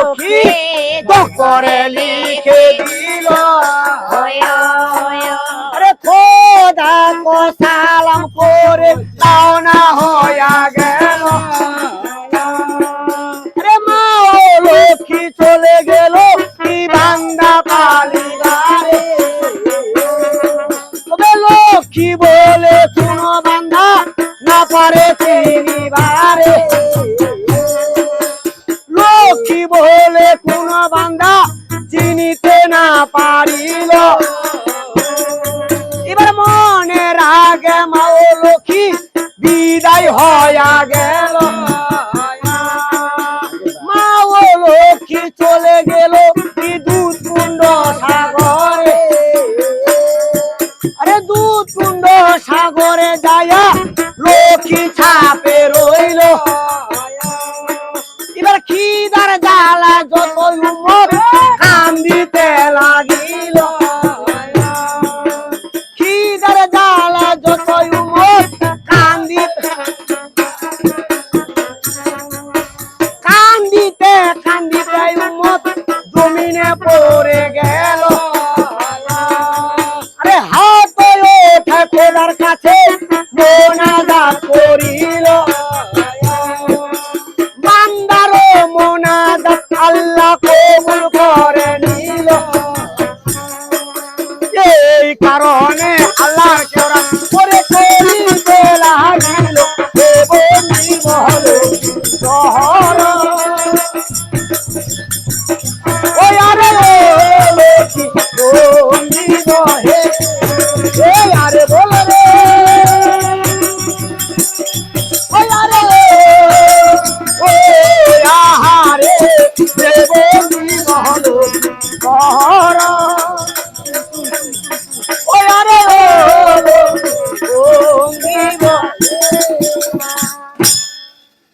লক্ষ্মী করে লিখে দিল আরে খোদা কো সালাম করে তাও না হইয়া গেল আরে মা ও লক্ষ্মী চলে গেল কি বান্দা পালিবারে তবে লক্ষ্মী বলে শুনো বান্দা না পারে চিনিবারে লক্ষ্মী বলে কোন বান্দা চিনিতে না পারিল এবার মনে রাগে মা ও লক্ষ্মী বিদায় হইয়া গেল মা ও লক্ষ্মী চলে গেল কি দুধ কুণ্ড সাগরে আরে দুধ কুণ্ড সাগরে যায়া লক্ষ্মী ছাপে রইল এবার খিদার জ্বালা যত উম্মত কান্দিতে লাগিল খিদার জ্বালা যত উম্মত কান্দিতে কান্দিতে উম্মত জমিনে পড়ে গেল আরে হাত ওঠে খোদার কাছে মোনাজাত করিল বান্দারো মোনাজাত আল্লাহ কবুল করে নিল এই কারণে আল্লাহর কেরাম করে করিতে লাগিল বন্দি মহল শহর